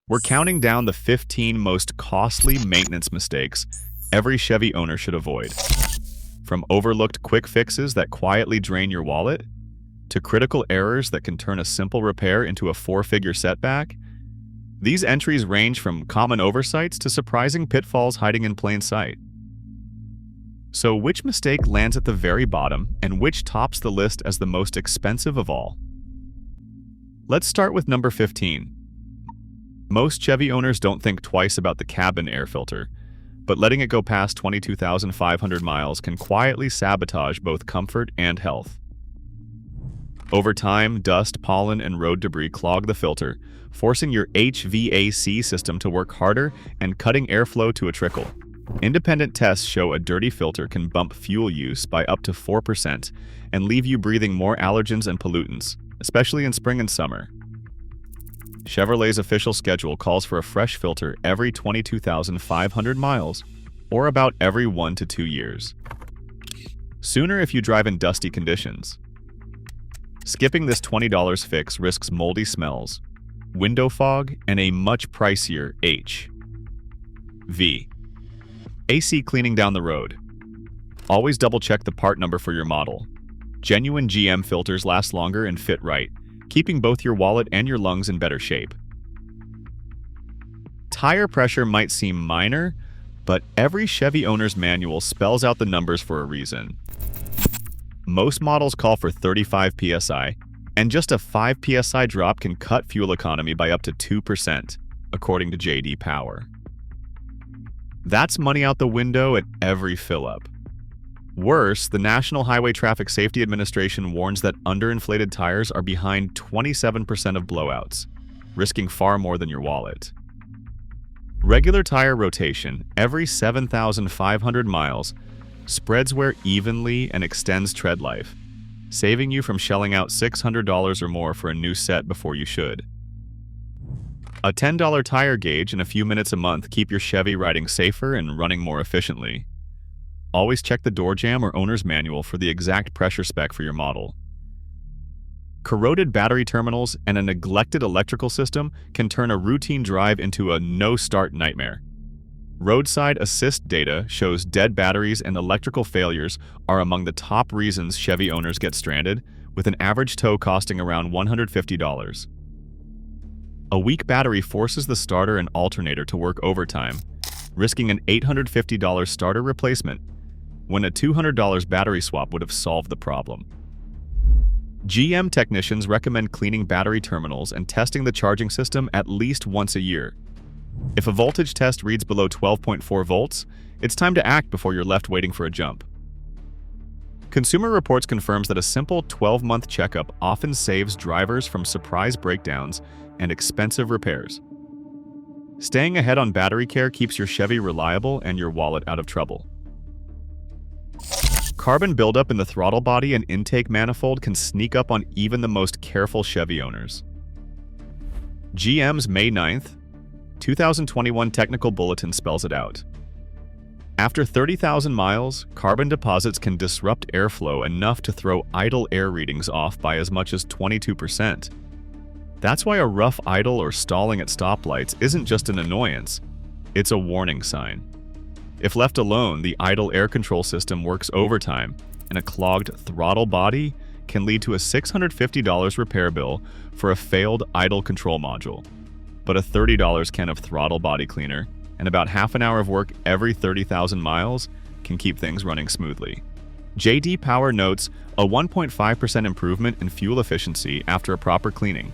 We're counting down the 15 most costly maintenance mistakes every Chevy owner should avoid. From overlooked quick fixes that quietly drain your wallet, to critical errors that can turn a simple repair into a four-figure setback, these entries range from common oversights to surprising pitfalls hiding in plain sight. So which mistake lands at the very bottom and which tops the list as the most expensive of all? Let's start with number 15. Most Chevy owners don't think twice about the cabin air filter, but letting it go past 22,500 miles can quietly sabotage both comfort and health. Over time, dust, pollen, and road debris clog the filter, forcing your HVAC system to work harder and cutting airflow to a trickle. Independent tests show a dirty filter can bump fuel use by up to 4% and leave you breathing more allergens and pollutants, especially in spring and summer. Chevrolet's official schedule calls for a fresh filter every 22,500 miles, or about every 1 to 2 years. Sooner if you drive in dusty conditions. Skipping this $20 fix risks moldy smells, window fog, and a much pricier AC cleaning down the road. Always double-check the part number for your model. Genuine GM filters last longer and fit right, keeping both your wallet and your lungs in better shape. Tire pressure might seem minor, but every Chevy owner's manual spells out the numbers for a reason. Most models call for 35 psi, and just a 5 psi drop can cut fuel economy by up to 2%, according to J.D. Power. That's money out the window at every fill-up. Worse, the National Highway Traffic Safety Administration warns that underinflated tires are behind 27% of blowouts, risking far more than your wallet. Regular tire rotation, every 7,500 miles, spreads wear evenly and extends tread life, saving you from shelling out $600 or more for a new set before you should. A $10 tire gauge and a few minutes a month keep your Chevy riding safer and running more efficiently. Always check the door jamb or owner's manual for the exact pressure spec for your model. Corroded battery terminals and a neglected electrical system can turn a routine drive into a no-start nightmare. Roadside assist data shows dead batteries and electrical failures are among the top reasons Chevy owners get stranded, with an average tow costing around $150. A weak battery forces the starter and alternator to work overtime, risking an $850 starter replacement, when a $200 battery swap would have solved the problem. GM technicians recommend cleaning battery terminals and testing the charging system at least once a year. If a voltage test reads below 12.4 volts, it's time to act before you're left waiting for a jump. Consumer Reports confirms that a simple 12-month checkup often saves drivers from surprise breakdowns and expensive repairs. Staying ahead on battery care keeps your Chevy reliable and your wallet out of trouble. Carbon buildup in the throttle body and intake manifold can sneak up on even the most careful Chevy owners. GM's May 9th, 2021 technical bulletin spells it out. After 30,000 miles, carbon deposits can disrupt airflow enough to throw idle air readings off by as much as 22%. That's why a rough idle or stalling at stoplights isn't just an annoyance, it's a warning sign. If left alone, the idle air control system works overtime, and a clogged throttle body can lead to a $650 repair bill for a failed idle control module. But a $30 can of throttle body cleaner and about half an hour of work every 30,000 miles can keep things running smoothly. J.D. Power notes a 1.5% improvement in fuel efficiency after a proper cleaning.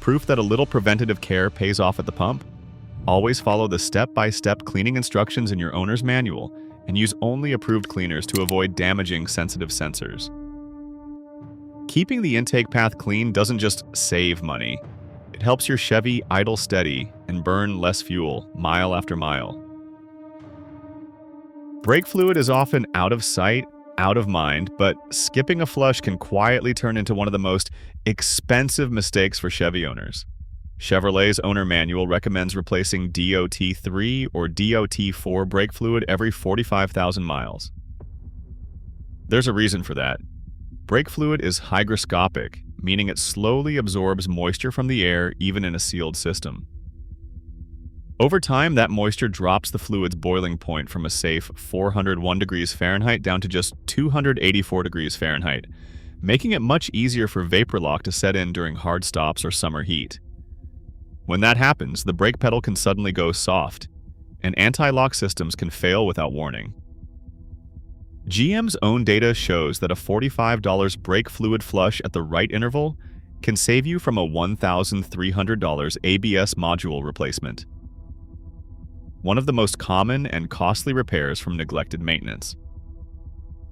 Proof that a little preventative care pays off at the pump? Always follow the step-by-step cleaning instructions in your owner's manual and use only approved cleaners to avoid damaging sensitive sensors. Keeping the intake path clean doesn't just save money. It helps your Chevy idle steady and burn less fuel mile after mile. Brake fluid is often out of sight, out of mind, but skipping a flush can quietly turn into one of the most expensive mistakes for Chevy owners. Chevrolet's owner manual recommends replacing DOT3 or DOT4 brake fluid every 45,000 miles. There's a reason for that. Brake fluid is hygroscopic, meaning it slowly absorbs moisture from the air even in a sealed system. Over time, that moisture drops the fluid's boiling point from a safe 401 degrees Fahrenheit down to just 284 degrees Fahrenheit, making it much easier for vapor lock to set in during hard stops or summer heat. When that happens, the brake pedal can suddenly go soft, and anti-lock systems can fail without warning. GM's own data shows that a $45 brake fluid flush at the right interval can save you from a $1,300 ABS module replacement. One of the most common and costly repairs from neglected maintenance.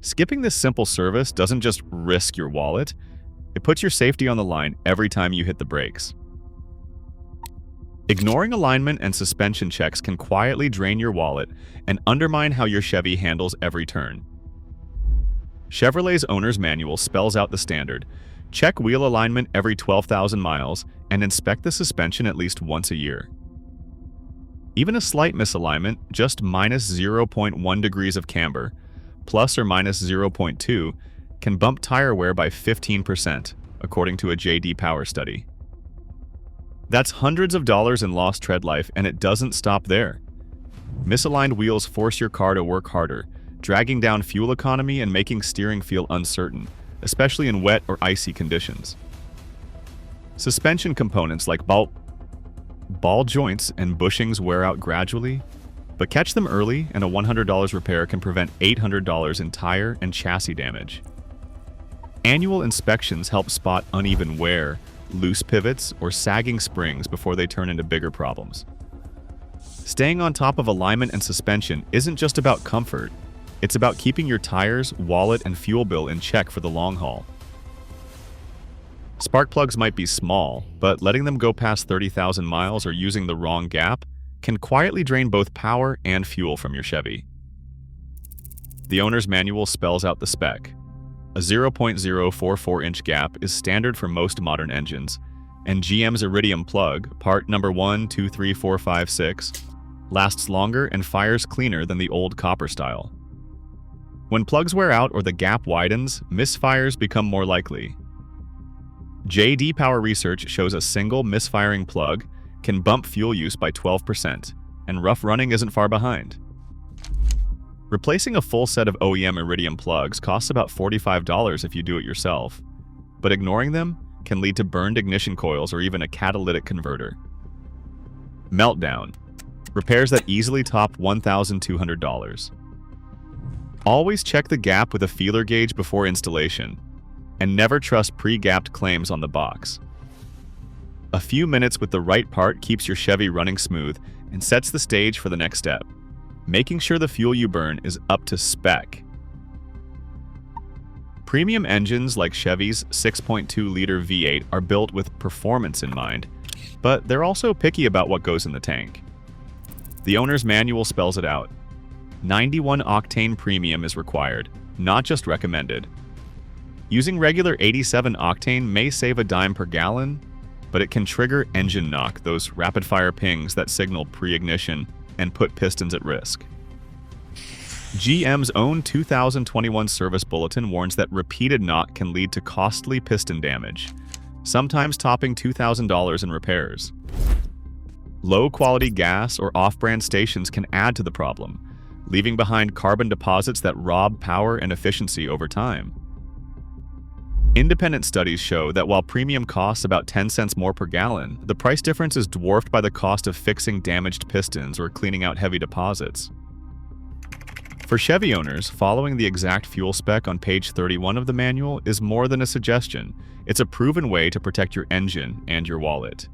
Skipping this simple service doesn't just risk your wallet, it puts your safety on the line every time you hit the brakes. Ignoring alignment and suspension checks can quietly drain your wallet and undermine how your Chevy handles every turn. Chevrolet's owner's manual spells out the standard: check wheel alignment every 12,000 miles and inspect the suspension at least once a year. Even a slight misalignment, just minus 0.1 degrees of camber, plus or minus 0.2, can bump tire wear by 15%, according to a J.D. Power study. That's hundreds of dollars in lost tread life, and it doesn't stop there. Misaligned wheels force your car to work harder, dragging down fuel economy and making steering feel uncertain, especially in wet or icy conditions. Suspension components like ball joints and bushings wear out gradually, but catch them early and a $100 repair can prevent $800 in tire and chassis damage. Annual inspections help spot uneven wear, loose pivots, or sagging springs before they turn into bigger problems. Staying on top of alignment and suspension isn't just about comfort, it's about keeping your tires, wallet, and fuel bill in check for the long haul. Spark plugs might be small, but letting them go past 30,000 miles or using the wrong gap can quietly drain both power and fuel from your Chevy. The owner's manual spells out the spec. A 0.044-inch gap is standard for most modern engines, and GM's Iridium plug, part number 123456, lasts longer and fires cleaner than the old copper style. When plugs wear out or the gap widens, misfires become more likely. J.D. Power research shows a single misfiring plug can bump fuel use by 12%, and rough running isn't far behind. Replacing a full set of OEM Iridium plugs costs about $45 if you do it yourself, but ignoring them can lead to burned ignition coils or even a catalytic converter. Meltdown. Repairs that easily top $1,200. Always check the gap with a feeler gauge before installation, and never trust pre-gapped claims on the box. A few minutes with the right part keeps your Chevy running smooth and sets the stage for the next step, making sure the fuel you burn is up to spec. Premium engines like Chevy's 6.2-liter V8 are built with performance in mind, but they're also picky about what goes in the tank. The owner's manual spells it out. 91 octane premium is required, not just recommended. Using regular 87 octane may save a dime per gallon, but it can trigger engine knock, those rapid-fire pings that signal pre-ignition and put pistons at risk. GM's own 2021 service bulletin warns that repeated knock can lead to costly piston damage, sometimes topping $2,000 in repairs. Low-quality gas or off-brand stations can add to the problem, leaving behind carbon deposits that rob power and efficiency over time. Independent studies show that while premium costs about 10 cents more per gallon, the price difference is dwarfed by the cost of fixing damaged pistons or cleaning out heavy deposits. For Chevy owners, following the exact fuel spec on page 31 of the manual is more than a suggestion. It's a proven way to protect your engine and your wallet.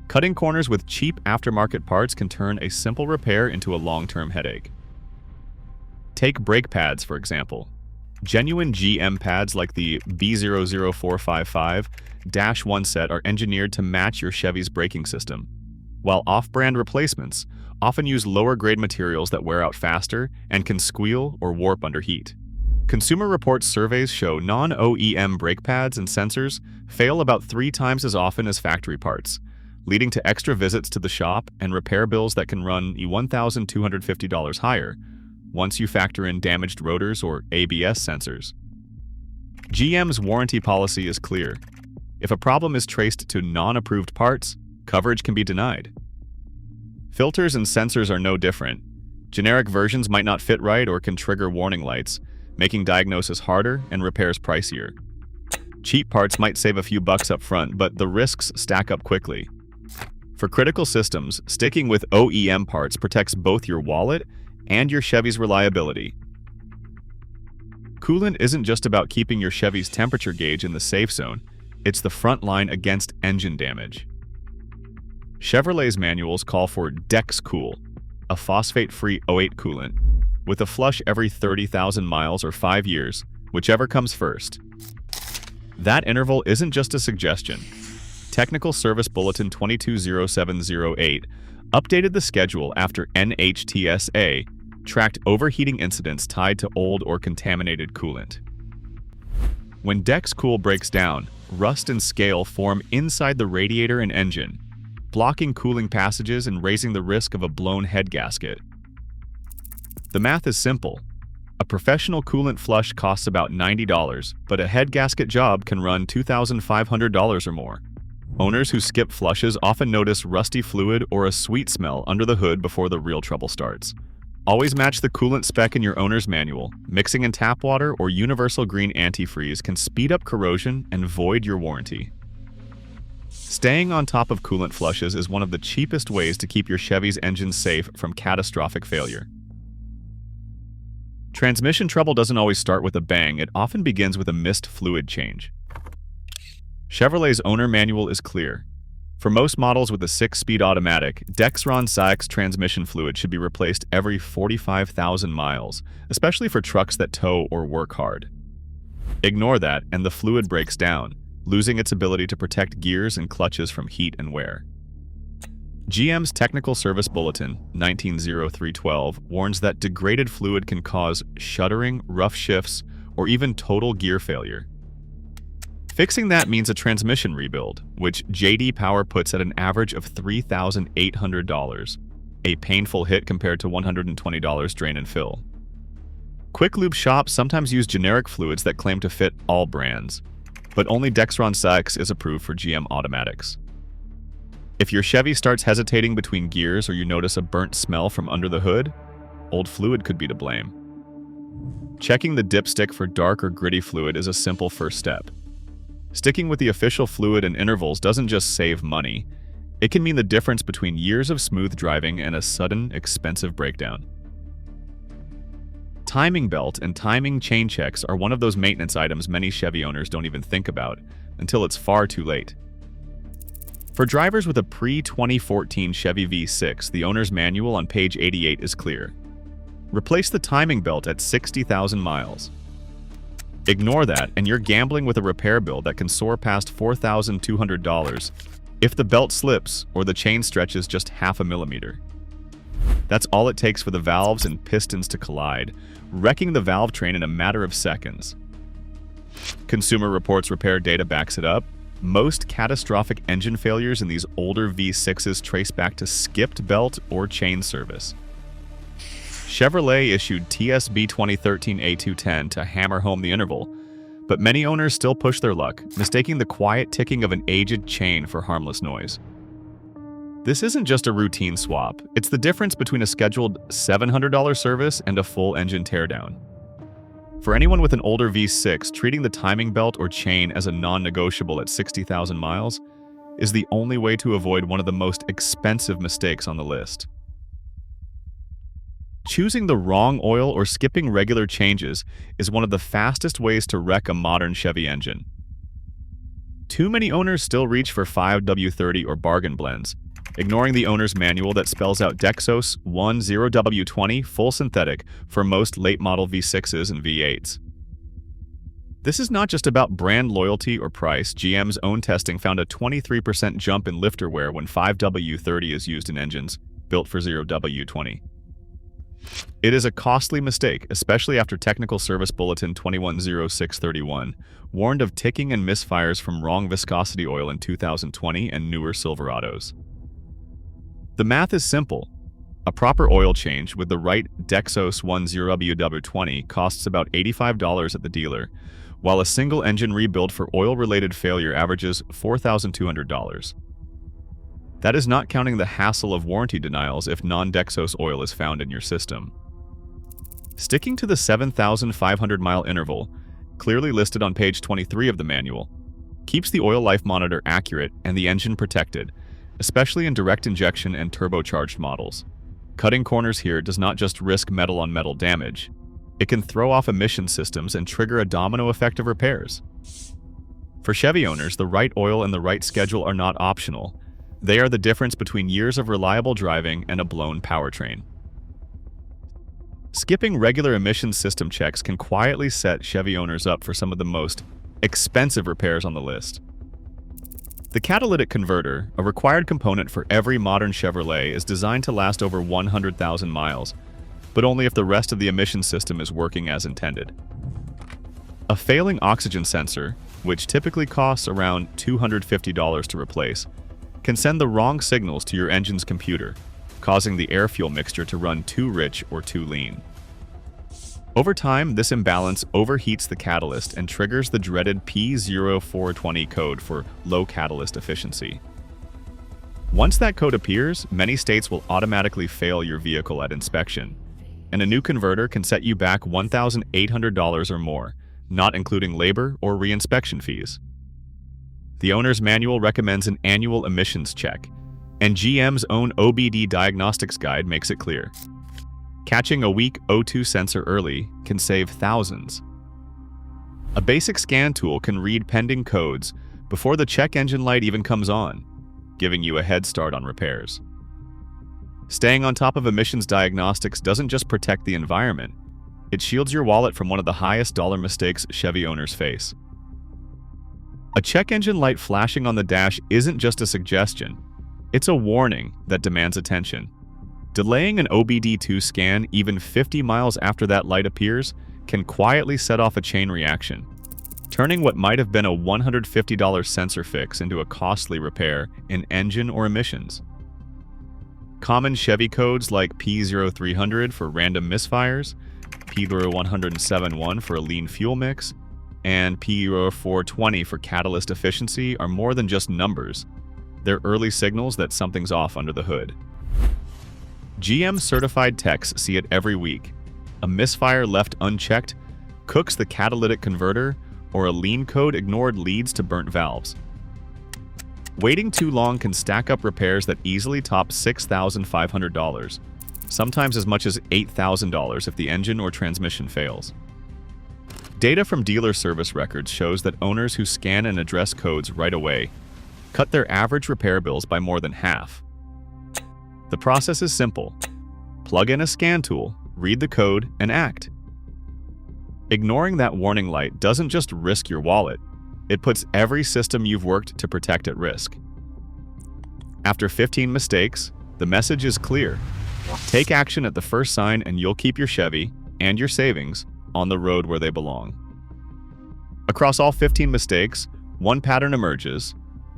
Cutting corners with cheap aftermarket parts can turn a simple repair into a long-term headache. Take brake pads, for example. Genuine GM pads like the B00455-1 set are engineered to match your Chevy's braking system, while off-brand replacements often use lower-grade materials that wear out faster and can squeal or warp under heat. Consumer Reports surveys show non-OEM brake pads and sensors fail about 3 times as often as factory parts, leading to extra visits to the shop and repair bills that can run $1,250 higher once you factor in damaged rotors or ABS sensors. GM's warranty policy is clear. If a problem is traced to non-approved parts, coverage can be denied. Filters and sensors are no different. Generic versions might not fit right or can trigger warning lights, making diagnosis harder and repairs pricier. Cheap parts might save a few bucks up front, but the risks stack up quickly. For critical systems, sticking with OEM parts protects both your wallet and your Chevy's reliability. Coolant isn't just about keeping your Chevy's temperature gauge in the safe zone, it's the front line against engine damage. Chevrolet's manuals call for DexCool, a phosphate-free O8 coolant, with a flush every 30,000 miles or 5 years, whichever comes first. That interval isn't just a suggestion. Technical Service Bulletin 220708 updated the schedule after NHTSA tracked overheating incidents tied to old or contaminated coolant. When DexCool breaks down, rust and scale form inside the radiator and engine, blocking cooling passages and raising the risk of a blown head gasket. The math is simple. A professional coolant flush costs about $90, but a head gasket job can run $2,500 or more. Owners who skip flushes often notice rusty fluid or a sweet smell under the hood before the real trouble starts. Always match the coolant spec in your owner's manual. Mixing in tap water or universal green antifreeze can speed up corrosion and void your warranty. Staying on top of coolant flushes is one of the cheapest ways to keep your Chevy's engine safe from catastrophic failure. Transmission trouble doesn't always start with a bang, it often begins with a missed fluid change. Chevrolet's owner manual is clear. For most models with a 6-speed automatic, Dexron Sykes transmission fluid should be replaced every 45,000 miles, especially for trucks that tow or work hard. Ignore that, and the fluid breaks down, losing its ability to protect gears and clutches from heat and wear. GM's Technical Service Bulletin 190312 warns that degraded fluid can cause shuddering, rough shifts, or even total gear failure. Fixing that means a transmission rebuild, which J.D. Power puts at an average of $3,800, a painful hit compared to $120 drain and fill. Quick lube shops sometimes use generic fluids that claim to fit all brands, but only Dexron Sykes is approved for GM automatics. If your Chevy starts hesitating between gears or you notice a burnt smell from under the hood, old fluid could be to blame. Checking the dipstick for dark or gritty fluid is a simple first step. Sticking with the official fluid and intervals doesn't just save money, it can mean the difference between years of smooth driving and a sudden, expensive breakdown. Timing belt and timing chain checks are one of those maintenance items many Chevy owners don't even think about until it's far too late. For drivers with a pre-2014 Chevy V6, the owner's manual on page 88 is clear. Replace the timing belt at 60,000 miles. Ignore that, and you're gambling with a repair bill that can soar past $4,200 if the belt slips or the chain stretches just half a millimeter. That's all it takes for the valves and pistons to collide, wrecking the valve train in a matter of seconds. Consumer Reports repair data backs it up. Most catastrophic engine failures in these older V6s trace back to skipped belt or chain service. Chevrolet issued TSB 2013 A210 to hammer home the interval, but many owners still push their luck, mistaking the quiet ticking of an aged chain for harmless noise. This isn't just a routine swap, it's the difference between a scheduled $700 service and a full engine teardown. For anyone with an older V6, treating the timing belt or chain as a non-negotiable at 60,000 miles is the only way to avoid one of the most expensive mistakes on the list. Choosing the wrong oil or skipping regular changes is one of the fastest ways to wreck a modern Chevy engine. Too many owners still reach for 5W30 or bargain blends, ignoring the owner's manual that spells out Dexos 10W20 full synthetic for most late-model V6s and V8s. This is not just about brand loyalty or price. GM's own testing found a 23% jump in lifter wear when 5W30 is used in engines built for 0W20. It is a costly mistake, especially after Technical Service Bulletin 210631 warned of ticking and misfires from wrong viscosity oil in 2020 and newer Silverados. The math is simple. A proper oil change with the right Dexos 10W20 costs about $85 at the dealer, while a single engine rebuild for oil-related failure averages $4,200. That is not counting the hassle of warranty denials if non-Dexos oil is found in your system. Sticking to the 7,500-mile interval, clearly listed on page 23 of the manual, keeps the oil life monitor accurate and the engine protected, especially in direct injection and turbocharged models. Cutting corners here does not just risk metal-on-metal damage, it can throw off emission systems and trigger a domino effect of repairs. For Chevy owners, the right oil and the right schedule are not optional. They are the difference between years of reliable driving and a blown powertrain. Skipping regular emissions system checks can quietly set Chevy owners up for some of the most expensive repairs on the list. The catalytic converter, a required component for every modern Chevrolet, is designed to last over 100,000 miles, but only if the rest of the emissions system is working as intended. A failing oxygen sensor, which typically costs around $250 to replace, can send the wrong signals to your engine's computer, causing the air-fuel mixture to run too rich or too lean. Over time, this imbalance overheats the catalyst and triggers the dreaded P0420 code for low catalyst efficiency. Once that code appears, many states will automatically fail your vehicle at inspection, and a new converter can set you back $1,800 or more, not including labor or reinspection fees. The owner's manual recommends an annual emissions check, and GM's own OBD diagnostics guide makes it clear. Catching a weak O2 sensor early can save thousands. A basic scan tool can read pending codes before the check engine light even comes on, giving you a head start on repairs. Staying on top of emissions diagnostics doesn't just protect the environment, it shields your wallet from one of the highest dollar mistakes Chevy owners face. A check engine light flashing on the dash isn't just a suggestion, it's a warning that demands attention. Delaying an OBD2 scan even 50 miles after that light appears can quietly set off a chain reaction, turning what might have been a $150 sensor fix into a costly repair in engine or emissions. Common Chevy codes like P0300 for random misfires, P0171 for a lean fuel mix, and P0420 for catalyst efficiency are more than just numbers. They're early signals that something's off under the hood. GM certified techs see it every week. A misfire left unchecked cooks the catalytic converter, or a lean code ignored leads to burnt valves. Waiting too long can stack up repairs that easily top $6,500, sometimes as much as $8,000 if the engine or transmission fails. Data from dealer service records shows that owners who scan and address codes right away cut their average repair bills by more than half. The process is simple. Plug in a scan tool, read the code, and act. Ignoring that warning light doesn't just risk your wallet, it puts every system you've worked to protect at risk. After 15 mistakes, the message is clear. Take action at the first sign and you'll keep your Chevy and your savings on the road where they belong. Across all 15 mistakes, one pattern emerges: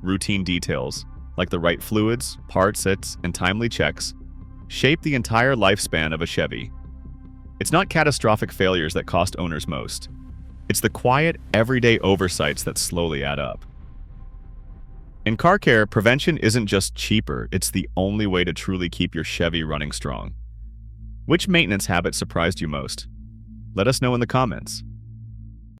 routine details, like the right fluids, parts, and timely checks, shape the entire lifespan of a Chevy. It's not catastrophic failures that cost owners most. It's the quiet, everyday oversights that slowly add up. In car care, prevention isn't just cheaper, it's the only way to truly keep your Chevy running strong. Which maintenance habit surprised you most? Let us know in the comments.